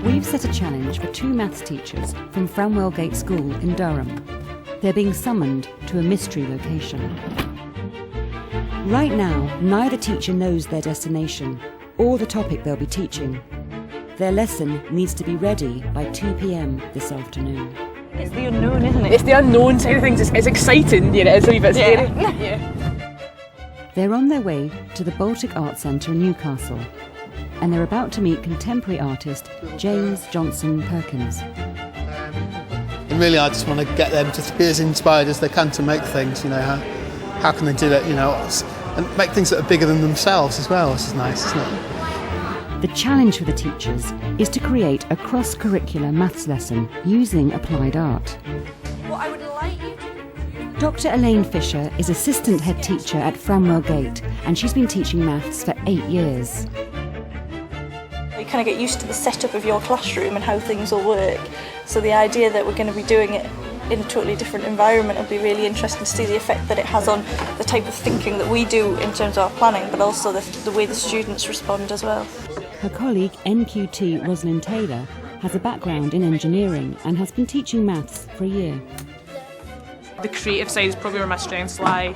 We've set a challenge for 2 maths teachers from Framwell Gate School in Durham. They're being summoned to a mystery location. Right now, neither teacher knows their destination or the topic they'll be teaching. Their lesson needs to be ready by 2 p.m. this afternoon. It's the unknown, isn't it? It's the unknown side of things. It's exciting, you know, it's a wee bit scary. Yeah. They're on their way to the Baltic Arts Centre in Newcastle, and they're about to meet contemporary artist James Johnson Perkins. And really, I just want to get them to be as inspired as they can to make things. You know, how can they do it? You know, and make things that are bigger than themselves as well. This is nice, isn't it? The challenge for the teachers is to create a cross-curricular maths lesson using applied art. What I would like you to do. Dr. Elaine Fisher is assistant head teacher at Framwell Gate, and she's been teaching maths for 8 years. You kind of get used to the setup of your classroom and how things will work. So the idea that we're going to be doing it in a totally different environment will be really interesting to see the effect that it has on the type of thinking that we do in terms of our planning, but also the way the students respond as well. Her colleague NQT Rosalind Taylor has a background in engineering and has been teaching maths for a year. The creative side is probably where my strengths lie,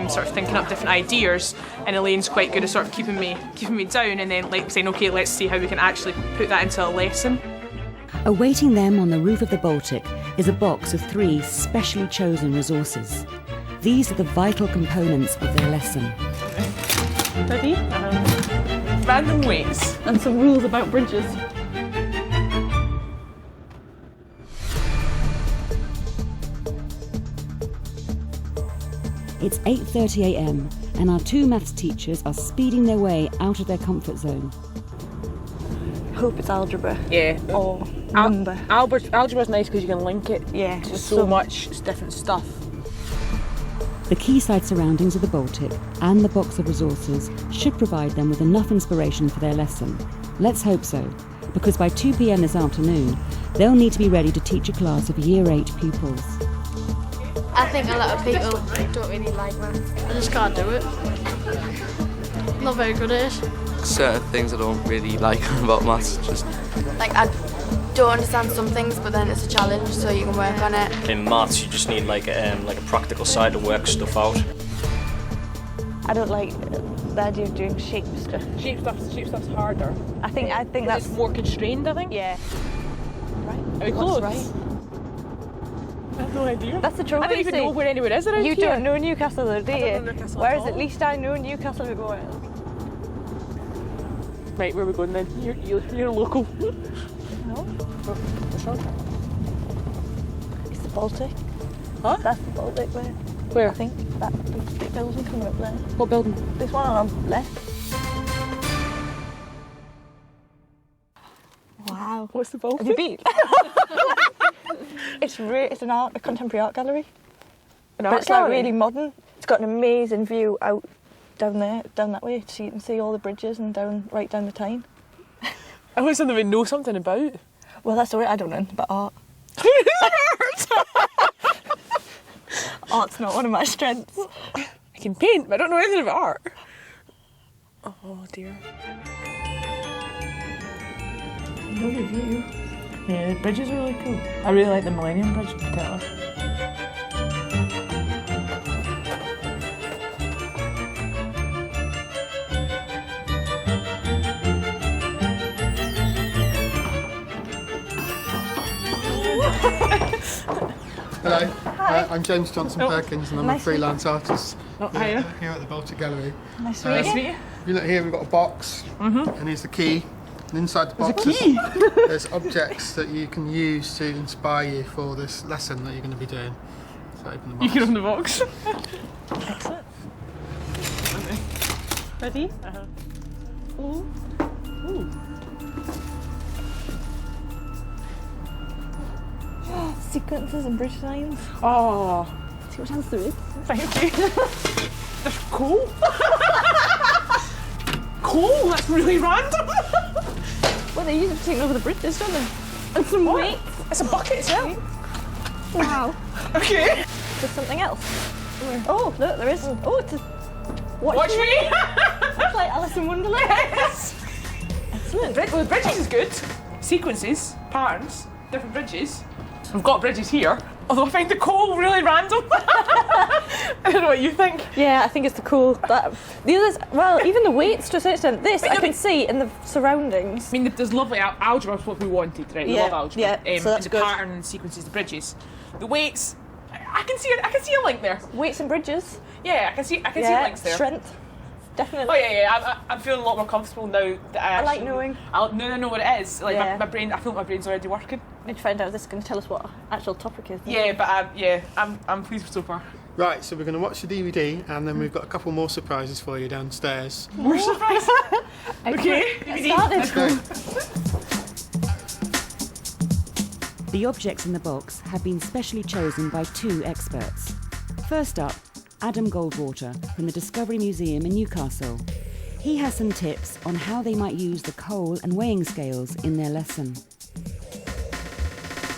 sort of thinking up different ideas, and Elaine's quite good at sort of keeping me down and then like saying, okay, let's see how we can actually put that into a lesson. Awaiting them on the roof of the Baltic is a box of 3 specially chosen resources. These are the vital components of their lesson. Ready? Random weights. And some rules about bridges. It's 8:30 a.m. and our 2 maths teachers are speeding their way out of their comfort zone. I hope it's algebra. Yeah. Or number. Algebra's nice because you can link it Yeah. to so much different stuff. The quayside surroundings of the Baltic and the box of resources should provide them with enough inspiration for their lesson. Let's hope so, because by 2 p.m. this afternoon, they'll need to be ready to teach a class of Year 8 pupils. I think a lot of people don't really like maths. I just can't do it. Not very good at it. Certain things I don't really like about maths, just Like I don't understand some things, but then it's a challenge, so you can work on it. In maths, you just need like a practical side to work stuff out. I don't like the idea of doing shape stuff. Shape stuff's harder. I think that's more constrained, I think. yeah. Right. Are we What's close? right? I have no idea. That's the trouble. I don't even know where anyone is around You here. don't know Newcastle, though, do I you? don't know Newcastle Whereas at at all. least I know Newcastle a bit more. Right, where are we going then? You're local. No, What's wrong? it's the Baltic. Huh? That's the Baltic there. Where? I think that big building coming up there. What building? This one on our left. Wow. What's the Baltic? Have you been? It's a contemporary art gallery. An But art it's like gallery? really modern. It's got an amazing view out down that way, so you can see all the bridges and right down the Tyne. I always don't even know something about. Well, that's the way I don't know about art. Art's not one of my strengths. I can paint, but I don't know anything about art. Oh dear. Lovely view. Yeah, the bridges are really cool. I really like the Millennium Bridge in particular. Hello, I'm James Johnson Perkins and I'm Nice a freelance artist Hiya. here at the Baltic Gallery. Nice to meet Nice to you. meet you. If you look here, we've got a box, and here's the key. And inside the box, there's objects that you can use to inspire you for this lesson that you're going to be doing. So open the box. You can open the box. Excellent. Ready? Ooh. Ooh. Sequences and bridge lines. Oh, See what else there is. thank you. There's coal. Coal? That's really random. Well, they use it to take over the bridges, don't they? And some weights. It's a bucket as well. Wow. Okay. There's something else. Oh, look, there is. Oh, it's a Watch me. It's like Alice in Wonderland. Yes. Excellent. Well, the bridges is good. sequences, patterns, different bridges. We've got bridges here, although I find the coal really random. I don't know what you think. Yeah, I think it's the cool. The others, well, even the weights to a certain extent. This I can see in the surroundings. I mean, there's lovely algebra, what we wanted, right? We Yeah, love algebra. yeah, so that's and the good. pattern and sequences, the bridges. The weights, I can see a link there. Weights and bridges. Yeah, I can see links there. Strength. Definitely. Oh yeah. I'm feeling a lot more comfortable now that I like actually knowing. I know what it is. Like Yeah. my brain, I feel like my brain's already working. I need to find out if this is going to tell us what our actual topic is. Yeah, but I'm pleased so far. Right, so we're going to watch the DVD and then we've got a couple more surprises for you downstairs. More surprise. Okay, Started. Go. The objects in the box have been specially chosen by 2 experts. First up, Adam Goldwater from the Discovery Museum in Newcastle. He has some tips on how they might use the coal and weighing scales in their lesson.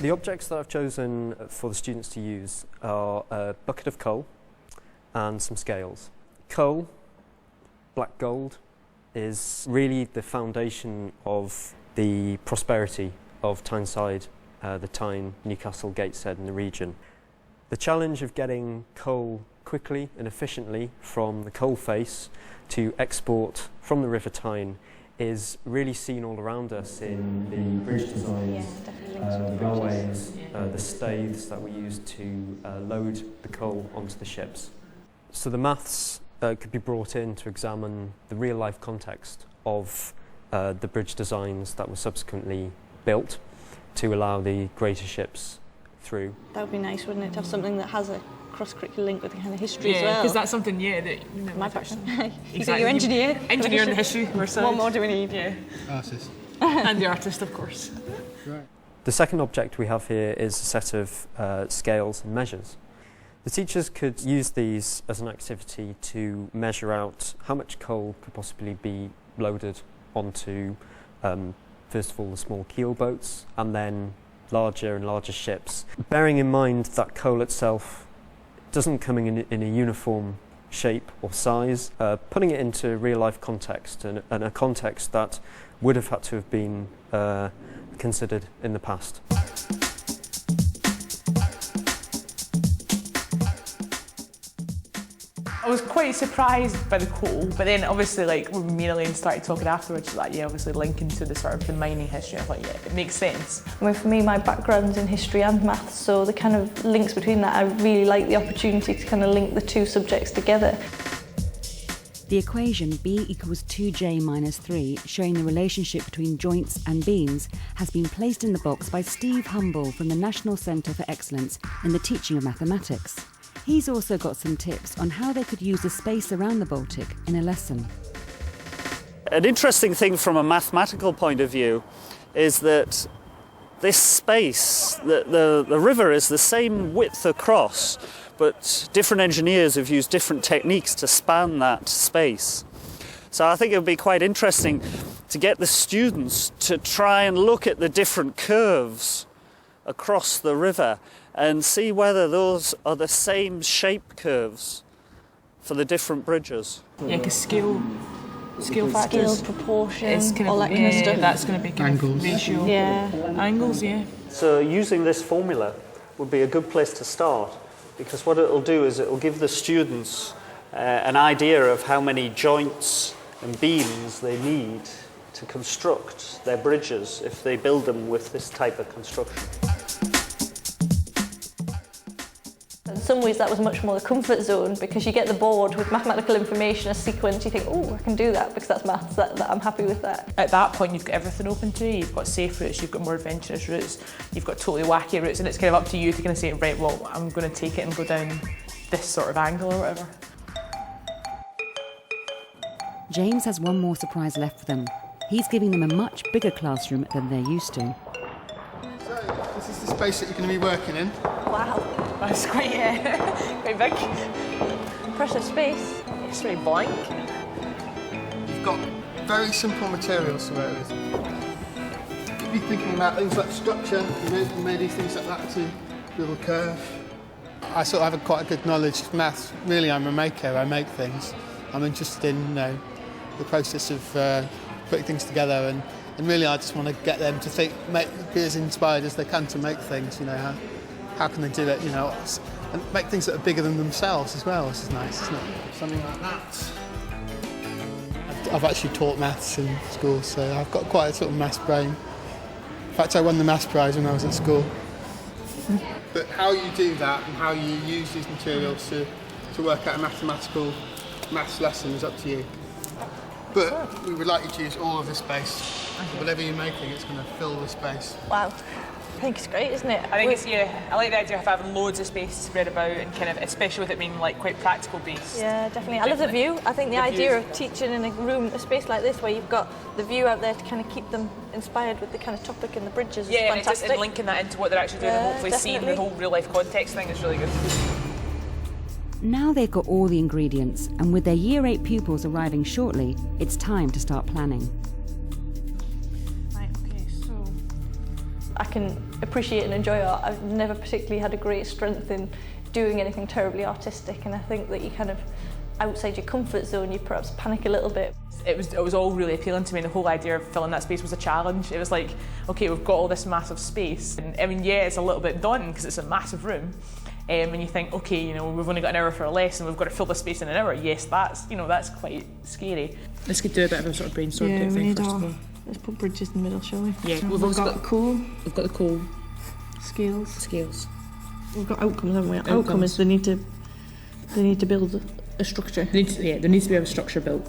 The objects that I've chosen for the students to use are a bucket of coal and some scales. Coal, black gold, is really the foundation of the prosperity of Tyneside, the Tyne, Newcastle, Gateshead and the region. The challenge of getting coal quickly and efficiently from the coal face to export from the River Tyne is really seen all around us in the bridge designs, the railways, the staiths that we use to load the coal onto the ships. So the maths could be brought in to examine the real life context of the bridge designs that were subsequently built to allow the greater ships through. That would be nice, wouldn't it, to have something that has a cross-curricular link with the kind of history as Yeah, well. because that's something, that my passion. You Exactly. got your engineer. Engineer and the history. What more do we need? Yeah. Artist. And the artist, of course. Right. The second object we have here is a set of scales and measures. The teachers could use these as an activity to measure out how much coal could possibly be loaded onto, first of all, the small keel boats and then larger and larger ships. Bearing in mind that coal itself doesn't come in a uniform shape or size, putting it into real-life context and a context that would have had to have been considered in the past. I was quite surprised by the coal, but then obviously when me and Elaine started talking afterwards, obviously linking to the mining history, I thought, yeah, it makes sense. I mean, for me, my background's in history and maths, so the kind of links between that, I really like the opportunity to kind of link the 2 subjects together. The equation B equals 2j minus 3, showing the relationship between joints and beams, has been placed in the box by Steve Humble from the National Centre for Excellence in the Teaching of Mathematics. He's also got some tips on how they could use the space around the Baltic in a lesson. An interesting thing from a mathematical point of view is that this space, the river is the same width across, but different engineers have used different techniques to span that space. So I think it would be quite interesting to get the students to try and look at the different curves across the river and see whether those are the same shape curves for the different bridges. Yeah, because scale factors. Scale, proportion, It's kind all that kind of stuff. That's going to be kind Angles. of ratio. Yeah. Angles, yeah. So using this formula would be a good place to start, because what it'll do is it'll give the students an idea of how many joints and beams they need to construct their bridges if they build them with this type of construction. In some ways that was much more the comfort zone, because you get the board with mathematical information, a sequence, you think, oh, I can do that because that's maths, that I'm happy with that. At that point, you've got everything open to you. You've got safe routes, you've got more adventurous routes, you've got totally wacky routes, and it's kind of up to you to kind of say, right, well, I'm going to take it and go down this sort of angle or whatever. James has one more surprise left for them. He's giving them a much bigger classroom than they're used to. So, this is the space that you're going to be working in. Wow. That's quite, quite big. Impressive space. It's very blank. You've got very simple materials to work with. You'll be thinking about things like structure, maybe things like that to build a curve. I sort of have quite a good knowledge of maths. Really, I'm a maker, I make things. I'm interested in the process of putting things together, and really I just want to get them to be as inspired as they can to make things, you know, how can they do it, you know, and make things that are bigger than themselves as well. This is nice, isn't it? Something like that. I've actually taught maths in school, so I've got quite a sort of maths brain. In fact, I won the maths prize when I was at school. But how you do that and how you use these materials to work out a maths lesson is up to you. But we would like you to use all of the space. Whatever you're making, it's going to fill the space. Wow. I think it's great, isn't it? I think it's, I like the idea of having loads of space to spread about and kind of, especially with it being like quite practical based. Yeah, definitely. I love the view. I think the idea of teaching in a space like this where you've got the view out there to kind of keep them inspired with the kind of topic and the bridges is fantastic. And linking that into what they're actually doing and hopefully seeing the whole real life context thing is really good. Now they've got all the ingredients, and with their Year 8 pupils arriving shortly, it's time to start planning. Right, okay, so I can appreciate and enjoy art. I've never particularly had a great strength in doing anything terribly artistic, and I think that you kind of outside your comfort zone, you perhaps panic a little bit. It was all really appealing to me. The whole idea of filling that space was a challenge. It was like, okay, we've got all this massive space, and I mean, yeah, it's a little bit daunting because it's a massive room. And you think, okay, you know, we've only got an hour for a lesson, we've got to fill the space in an hour. Yes, that's quite scary. Let's do a bit of a sort of brainstorm type thing first of all. Let's put bridges in the middle, shall we? Yeah, So we've got the cool, we've got the coal scales. We've got outcomes, haven't we? Outcome is they need to build a structure. There needs to be a structure built.